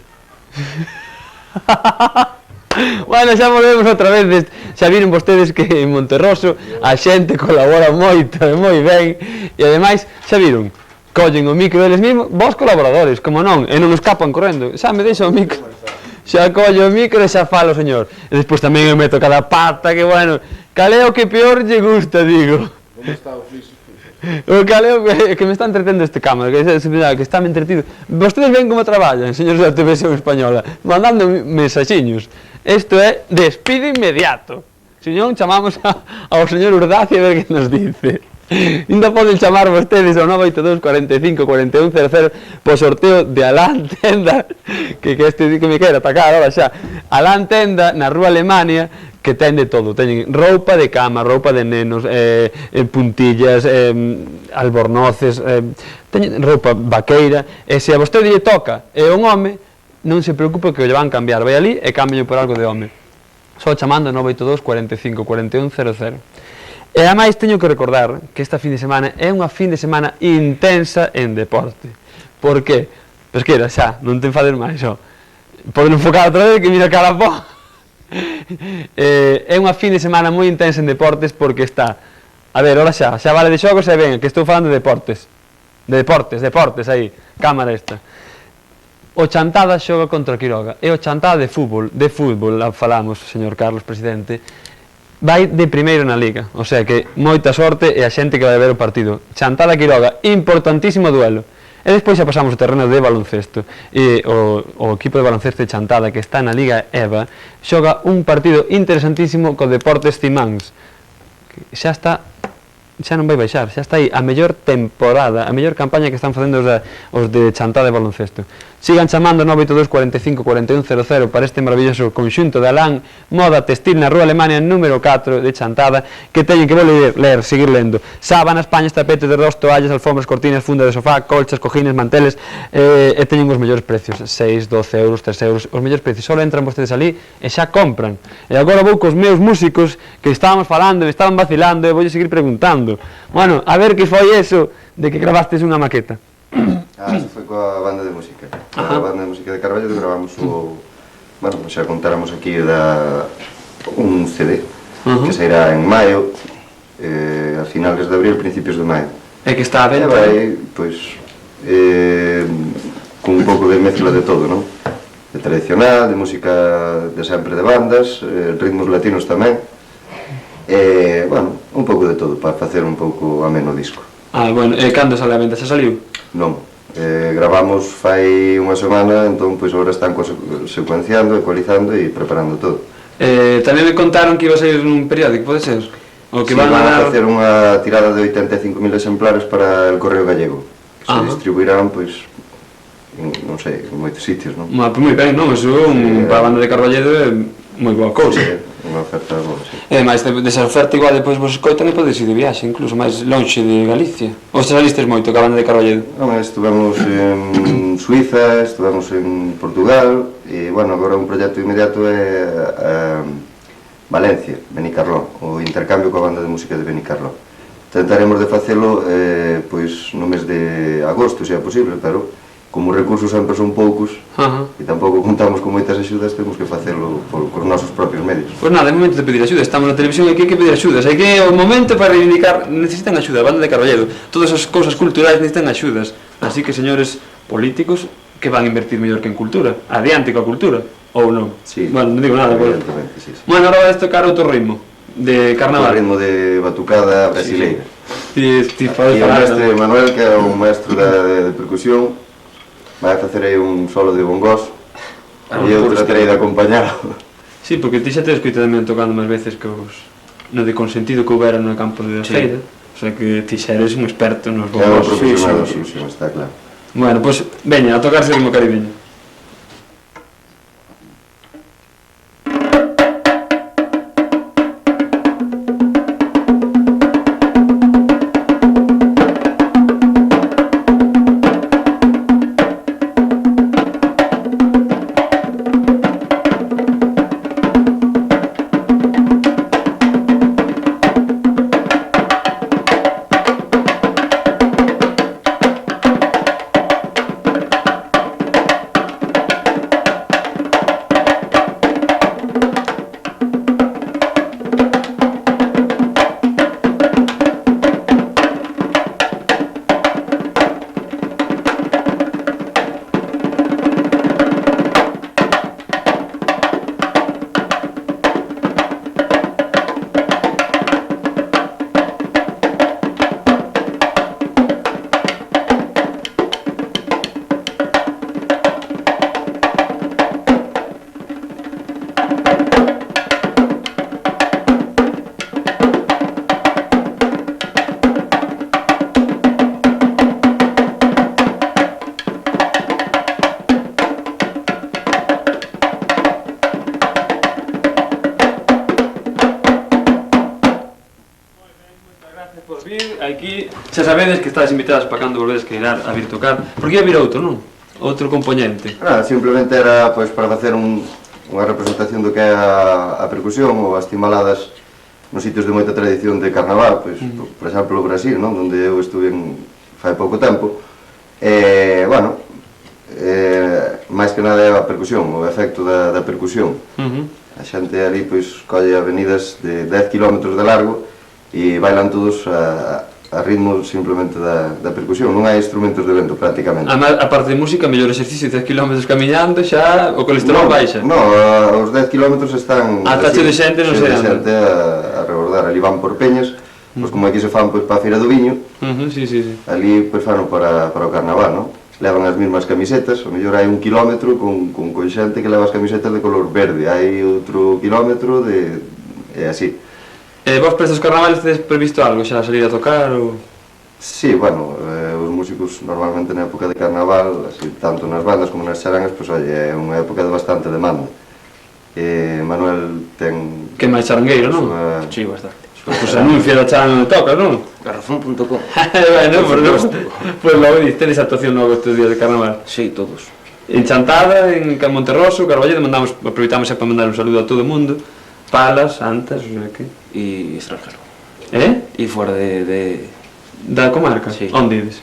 Bueno, xa volvemos outra vez, xa viron vostedes que en Monterroso a xente colabora moito e moi ben, e ademais, xa viron, collen o micro eles mesmos, vos colaboradores, como non, e non escapan correndo, xa me deixa o micro, xa collo o micro e xa fala o señor, e despois tamén eu meto cada pata, que bueno, cal é o que peor lle gusta, digo. Onde está o físico? O caleo que me está entretendo este cámara, que está me entretido. Vostedes ven como traballan, señores da Televisión Española, mandando mensaxiños. Isto é despido inmediato. Se non, chamamos ao señor Urdaci a ver que nos dice. Ainda poden chamar vostedes ao 982 45 41 00 por sorteo de Alán Tenda, que este que me quere atacar ahora xa. Alán Tenda na Rúa Alemania, que ten de todo, teñen roupa de cama, roupa de nenos, puntillas, albornoces, teñen roupa vaqueira, e se a vostede lle toca é un home, non se preocupe que o lle van cambiar, vai ali e cámbianlle por algo de home. Só chamando 982 45 41 00. E ademais teño que recordar que esta fin de semana é unha fin de semana intensa en deporte. Por que? Pesqueira, xa, non te enfades máis, xo. Poden enfocar outra vez que mira cara a pó. É unha fin de semana moi intensa en deportes porque está, a ver, ora xa vale de xogos e ben, que estou falando de deportes, aí, cámara esta. O Chantada xoga contra o Quiroga, e o Chantada de fútbol, falamos, señor Carlos, presidente, vai de primeiro na liga, o sea que moita sorte e a xente que vai ver o partido. Chantada Quiroga, importantísimo duelo. E despois xa pasamos ao terreno de baloncesto. E o equipo de baloncesto de Chantada, que está na Liga EVA, xoga un partido interesantísimo co Deportes Cimáns. Xa non vai baixar, xa está aí a mellor temporada, a mellor campaña que están facendo os de Chantada de baloncesto. Sigan chamando 982 45 41 00 para este maravilloso conxunto de Alán Moda Textil na Rúa Alemania número 4 de Chantada, que teñen que seguir lendo. Sábanas, paños, tapetes de dos, toallas, alfombras, cortinas, fundas de sofá, colchas, cojines, manteles, e teñen os mellores precios, 6, 12 euros, 3 euros, os mellores precios. Só entran vostedes ali e xa compran. E agora vou cos meus músicos que estábamos falando, me estaban vacilando e vou seguir preguntando. Bueno, a ver que foi eso de que grabastes unha maqueta. Eso foi coa banda de música. Coa banda de música de Carballo gravamos bueno, xa contáramos aquí un CD que sairá en maio, a finales de abril, principios de maio. E que está a venta? E vai, pois, con un pouco de mezcla de todo, non? De tradicional, de música de sempre de bandas, ritmos latinos tamén. Bueno, un pouco de todo, para facer un pouco ameno o disco. Bueno, e cando sale a venta? Xa saliu? Non. Gravamos fai unha semana, entón pois agora están secuenciando, ecualizando e preparando todo. Tamén me contaron que iba a sair nun periódico, pode ser? O que van a facer unha tirada de 85.000 exemplares para el Correo Gallego, que se distribuirán, pois, non sei, en moitos sitios, non? Moi ben, non? Eso para a banda de Carballedo é moi boa cousa. Unha oferta boa, sí. E ademais, desa oferta igual depois vos escoitan e podes ir de viaxe, incluso máis lonxe de Galicia. Ou se salistes moito ca banda de Carballedo? Non, estuvemos en Suiza, estuvemos en Portugal, e, bueno, agora un proxecto inmediato é Valencia, Benicarló, o intercambio coa banda de música de Benicarló. Tentaremos de facelo, pois, no mes de agosto, se é posible, pero como os recursos sempre son poucos Ajá. e tampouco contamos con moitas axudas, temos que facelo cos nosos propios medios. Pois nada, é momento de pedir axuda. Estamos na televisión e hai que pedir axudas. Hai que o momento para reivindicar, necesitan axuda, Banda de Carballedo. Todas as cousas culturais necesitan axudas. Así que, señores políticos, que van a invertir mellor que en cultura. Adiante coa cultura, ou non? Sí. Bueno, non digo nada, pero... Evidentemente, sí. Bueno, ahora vais tocar outro ritmo de O carnaval. ritmo de batucada brasileira. Ti podes E o falar, mestre Manuel, que é un maestro de percusión, vai facer aí un solo de bongós e eu tratarei de acompañarlo. Sí, porque ti xa te escoito tamén tocando máis veces que os... no de consentido que houbera no campo de feira. O sea que ti xa eres un experto nos É un bongós. profesional da solución, está claro. Bueno, pois, veña, a tocarse o ritmo caribeño. Aquí xa sabedes que estades invitadas para cando volvedes que irá a vir tocar. Por que ia vir outro, non? Outro componente. Nada, simplemente era pois para facer unha representación do que é a percusión ou as timaladas nos sitios de moita tradición de carnaval, pois, por exemplo, o Brasil, non? Onde eu estuve fai pouco tempo. Bueno, máis que nada é a percusión, o efecto da percusión. A xente ali pois colle avenidas de 10 km de largo e bailan todos a ritmo simplemente da percusión, non hai instrumentos de vento prácticamente. A parte de música, mellor exercicio, 10 km camiñando, xa o colesterol baixa. Non, os 10 km están... Está cheo de xente, non sei onde. Cheo de xente a rebordar, ali van por peñas, pois como aquí se fan pois para a Feira do Viño, ali pois fan para o carnaval, non? Levan as mesmas camisetas, o mellor hai 1 kilómetro con xente que leva as camisetas de color verde, hai outro kilómetro e así. Vos para estes carnavales tedes previsto algo, xa salir a tocar ou...? Sí, bueno, os músicos normalmente na época de carnaval, así, tanto nas bandas como nas charangas, pois é unha época de bastante demanda. Manuel ten... Que máis charangueiro, non? Sí, bastante. Pois anuncia da charanga onde toca, non? Garrafón.com. Bueno, pois logo tedes actuación logo estes días de carnaval? Sí, todos. En Chantada, en Monterroso, Carballedo, aproveitamos para mandar un saludo a todo o mundo. Palas, Santas, o sea que... E extranjero. E fora de... Da comarca? Sí. Onde ides?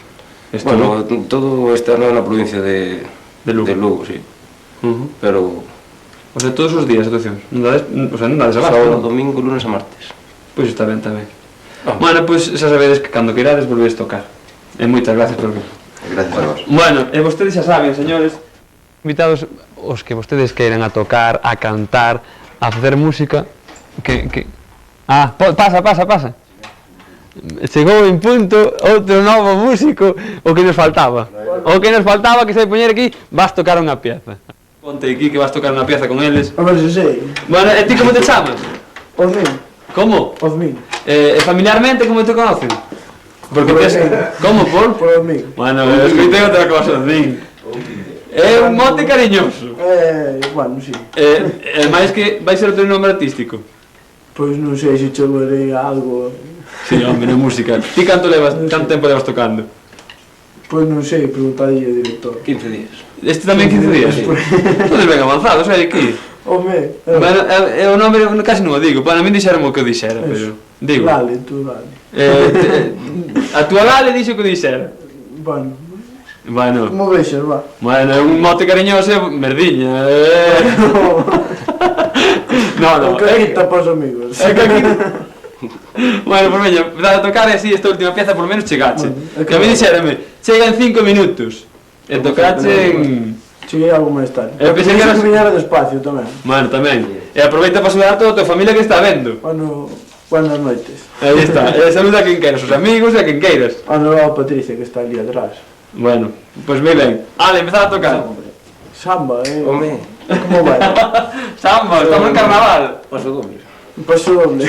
Bueno, todo externo na provincia de Lugo, sí. Pero... O sea, todos os días actuacións? Non dades abaixo? Sábado, domingo, lunes e martes. Pois está ben, está ben. Bueno, pois xa sabedes que cando queirades volvedes tocar. E moitas gracias por vir. Gracias a vos. Bueno, e vostedes xa saben, señores, invitados os que vostedes queiran a tocar, a cantar, a facer música, pasa. Chegou en punto outro novo músico, o que nos faltaba. O que nos faltaba que se poñer aquí, vas tocar unha pieza. Ponte aquí que vas tocar unha pieza con eles. A ver se sei. Bueno, e ti como te chamas? Osmin. Como? Osmin. E familiarmente como te conocen? Porque tes... Como, por? Por Osmin. Bueno, escoitei outra cosa, Osmin. É un mote cariñoso. Bueno, sí. E máis que vai ser o teu nome artístico? Pois non sei se choverei algo. Sí, home, na música. Ti canto tempo levas tocando? Pois non sei, preguntarlle ao director. 15 días. Este tamén 15 días? Todos ben avanzados, hai aquí. Home, bueno, o nome casi non o digo, para min dixeron o que o dixera, pero... Digo. Lale, tú dale. A túa Lale dixo que o dixera. Bueno. Bueno, Como vexas, va. bueno, é un mote cariñoso, merdiña. No. O caquita para os amigos. É caquita. Bueno, pues veña, dá a tocar e así esta última pieza por lo menos chegache. Que a mí dixérame, chega en 5 minutos. E tocache en... Cheguei algo máis tarde. Eu pensei que eras... viñera despacio tamén. Bueno, tamén. E aproveita para saludar a toda a tua familia que está vendo. Bueno, buenas noites. Aí está, e saluda a quen queiras, os amigos e a quen queiras. Bueno, a Patricia que está ali atrás. Bueno, pues moi ben. Ale, empezar a tocar. Samba, Home, Como vai? Samba, estamos en carnaval. paso doble. Paso doble.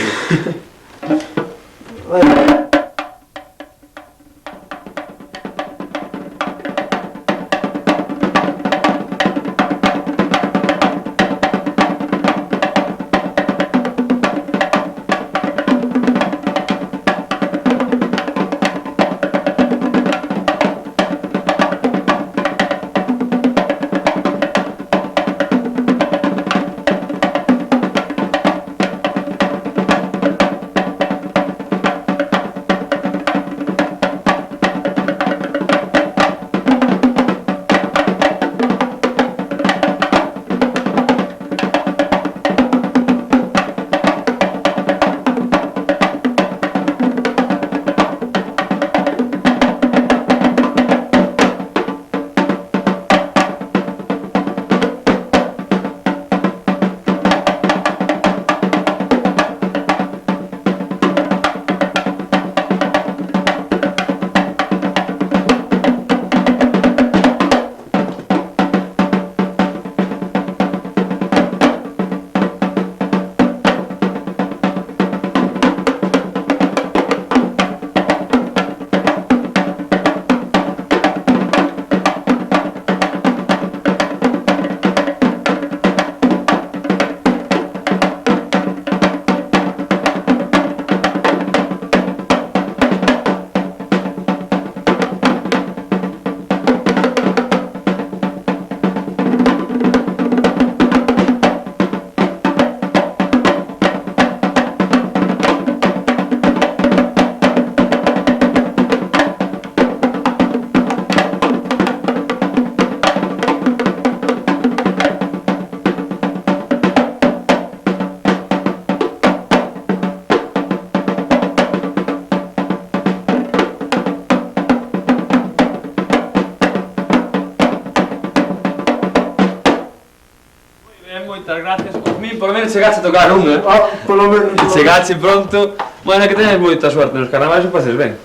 Moitas gracias. Por min, por lo menos chegaste a tocar unha. Polo menos. Chegaste pronto. Bueno, que tenes moita suerte nos carnavais e pases ben.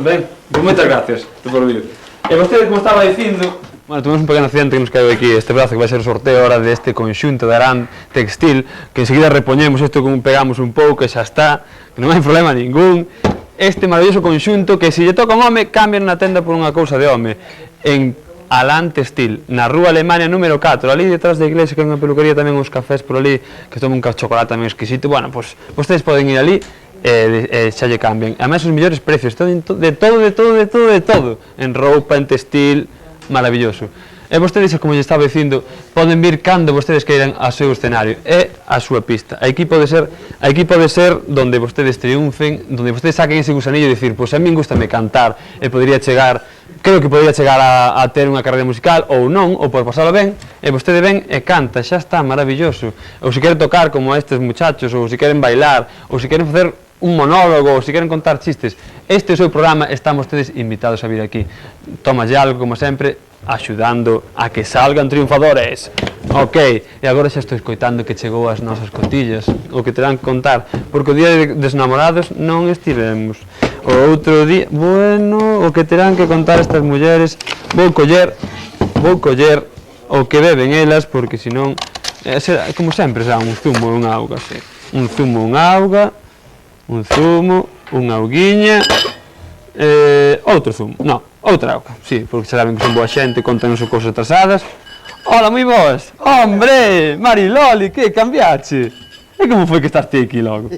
Ben, pues moitas gracias por vir. E vostede, como estaba dicindo, bueno, tuvimos un pequeno accidente que nos caeu aquí este brazo que vai ser o sorteo ahora deste conxunto de Arán Textil, que enseguida repoñemos isto como pegamos un pouco e xa está, que non hai problema ningún. Este maravilloso conxunto que se lle toca un home, cambian na tenda por unha cousa de home. En Arán Textil, na rúa Alemania número 4, ali detrás da iglesia, que hai unha peluquería tamén, uns cafés por ali, que toman un chocolate tamén exquisito. Bueno, pues vostedes poden ir ali e xa lle cambian. Ademais, os mellores precios, de todo, en roupa, en textil, maravilloso. E vostedes, como lle estaba dicindo, poden vir cando vostedes queiran ao seu escenario, é a súa pista. Aquí pode ser donde vostedes triunfen, donde vostedes saquen ese gusanillo e dicir, pois a min gustame cantar, e podría chegar, creo que podría chegar a ter unha carreira musical, ou non, ou por pasalo ben, e vostede ven e canta, xa está, maravilloso. Ou se quere tocar como estes muchachos, ou se queren bailar, ou se queren facer un monólogo, ou se queren contar chistes, este é o seu programa, están vostedes invitados a vir aquí. Tomas algo, como sempre, axudando a que salgan triunfadores. Ok, e agora xa estou escoitando que chegou as nosas cotillas, o que terán que contar, porque o día dos namorados non estivemos. O outro día, bueno, o que terán que contar estas mulleres, vou coller o que beben elas, porque senón, como sempre, será un zumo e unha auga, sí. Un zumo, unha auga, un zumo, unha auguiña, outro zumo, non, outra auga, sí, porque saben que son boa xente, contanos cousas atrasadas. Hola, moi boas, hombre, Mariloli, que cambiache? E como foi que estás ti aquí logo?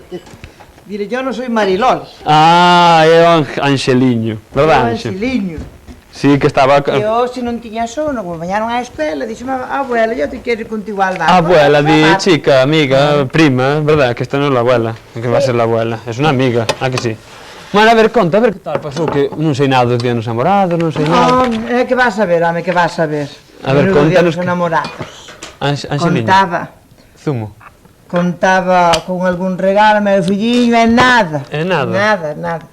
Mire, yo non soy Marilol. Ah, é o Anxeliño, verdad, Anxel? Anxeliño. Sí, que estaba... Eu, se non tiña sono, como mañaron á escuela, dixeme a abuela, yo te quero ir contigo al bar. Abuela, di chica, amiga, prima, verdad, que esta non é la abuela, que va a ser la abuela, es una amiga, ah que sí. Bueno, a ver, conta, a ver que tal pasou, que non sei nada dos días nos namorados, non sei nada. Que vas a ver, home, que vas a ver. A ver, Menudo día contanos dos que... enamorados. Anxeliña. Zumo. Contaba con algún regalo, meu filliño, e nada. E nada? Nada.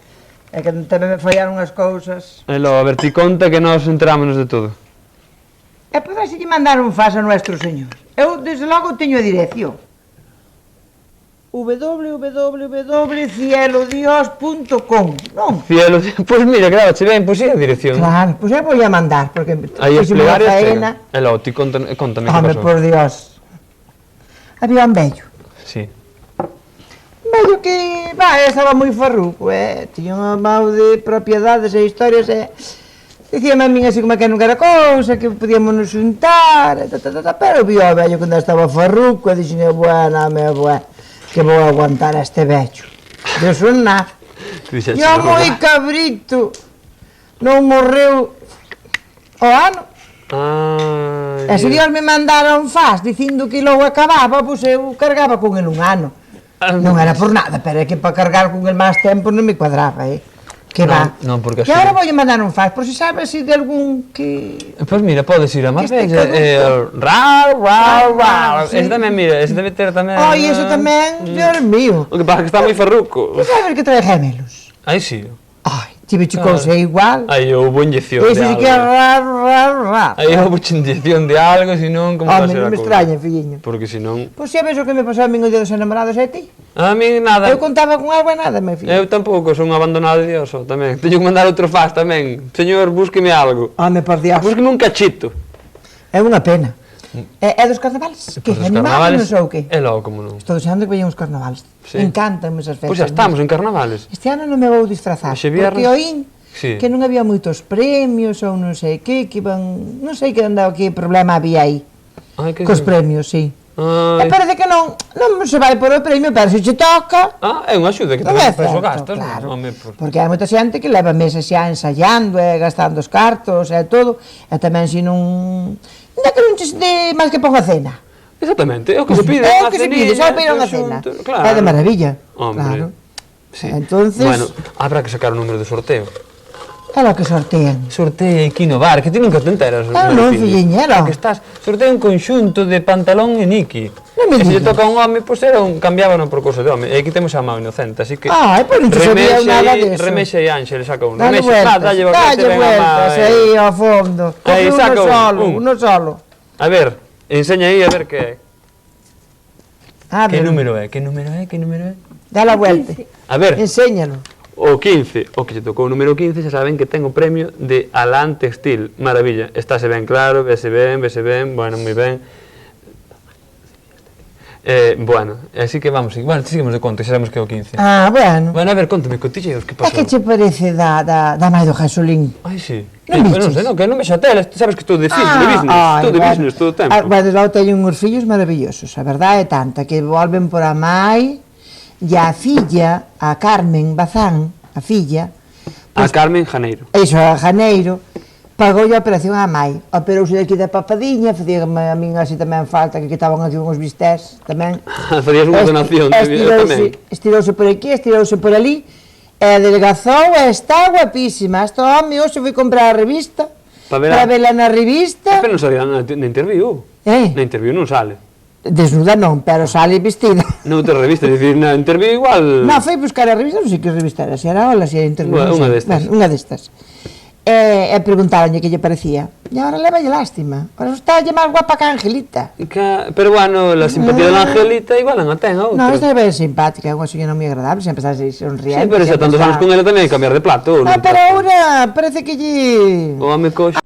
É que tamén me fallaron as cousas. E logo, a ver, ti conta que nós enterámonos de todo. E podese lle mandar un faz a nuestro señor. Eu, desde logo, teño a dirección. www.cielodios.com, non? Cielo, pois mira, claro, che ben, pois é a dirección. Claro, pois eu vou a mandar, porque... Aí as plegarias chegan. E logo, ti contame que Home, pasou. por Dios. Había un vello. Sí. Un vello que, estaba moi farruco, tiña unha mau de propiedades e historias, dicíame a min así como que non era cousa, que podíamos nos xuntar, pero vi ao vello cando estaba farruco e dixen, buena, que vou aguantar a este vello. De eso nada. Yo moi cabrito, non morreu o ano. E se Dios me mandara un faz dicindo que logo acababa, pois eu cargaba con el un ano. Non era por nada, pero é que para cargar con el máis tempo non me cuadraba, Que va. Non, porque así... E agora vou mandar un faz, por si sabes de algún que... Pois mira, podes ir a Marbella, ese tamén, mira, ese debe ter tamén... Ai, ese tamén, Dios mío. O que pasa que está moi farruco. Que sabes que trae gemelos? Ai, sí. Ai, tive chicos, é igual. Aí houve inyección de Ese sí que é algo. raro. Aí houve inyección de algo, senón, como vai ser a cousa? Non me extraña, filliño. Porque senón... Pois sabes o que me pasou a min o día dos enamorados e a ti? A mí nada. Eu contaba con algo e nada, meu fillo. Eu tampouco, son abandonado de Dios, tamén. Teño que mandar outro faz tamén. Señor, búsqueme algo. Home, por Dios. Búsqueme un cachito. É unha pena. É dos carnavales? Que animales non sou que? É logo, como non. Estou deseando que veñan os carnavales. Encantanme esas festas. Pois xa estamos en carnavales. Este ano non me vou disfrazar, porque oín que non había moitos premios ou non sei que iban... Non sei que andaba, que problema había aí. Cos premios, sí. E parece que non se vai por o premio, pero se che toca... É unha axuda que tamén peso gastas, claro, porque hai moita xente que leva meses xa ensaiando e gastando os cartos e todo, e tamén se non... Ainda que non che de máis que ponga cena. Exactamente, é o que se pide, é o que se pide, só pide unha cena. É de maravilla. Hombre, entonces... Bueno, habrá que sacar o número de sorteo. Claro que sortean. Sortea aquí no bar, que ti nunca te enteras. Non, filliñero. Que estás, sortea un conxunto de pantalón e Niki. E se lle toca a un home, pois cambiábano por cousa de home. E aquí temos a Mau Inocente, así que... Pois non te sabía nada deso. Remexa e Ángel, saca un. Dalle vueltas, aí ao fondo. Aí, saca uno solo. A ver, enseña aí a ver que é. Que número é? Dá la vuelta. A ver. Enséñalo. O 15, o que se tocou o número 15, xa saben que ten o premio de Alán Textil. Maravilla, estáse ben claro, vese ben, bueno, moi ben. Bueno, así que vamos, seguimos de conto, xa sabemos que é o 15. Bueno. Bueno, a ver, contame, cotilleos, que pasou? Que che parece da Mai do Jesulín? Ai, sí. Non non sei, que non me xa telas, sabes que estou de business, todo o tempo. Bueno, logo teño uns fillos maravillosos, a verdade é tanta, que volven por a Mai, e a filla, a Carmen Bazán, a filla... A Carmen Janeiro. Iso, a Janeiro, pagou a operación a Mai. Operouse daqui da papadiña, facíame a min así tamén falta, que estaban aquí uns bistés, tamén. Facías unha donación, tamén. Estirouse por aquí, estirouse por ali, e adelgazou e está guapísima. Este home, hoxe foi comprar a revista, para vela na revista... Pero non salía na interview. Na interview non sale. Desnuda non, pero sale vestida. Noutra revista, dicir, na interview igual... Non, foi buscar a revista, non sei que revista era, se era Ola, se era interview. Unha destas. Unha destas. E preguntaronlle que lle parecía. E agora levalle lástima. Agora está máis guapa que a Angelita. Pero bueno, la simpatía da Angelita igual non a ten a outra. Non, esta é ben simpática, é unha señora moi agradable, sempre está sonriendo. Sí, pero xa tantos anos con ela tamén cambiar de plato. Pero agora parece que lle... O home coxe.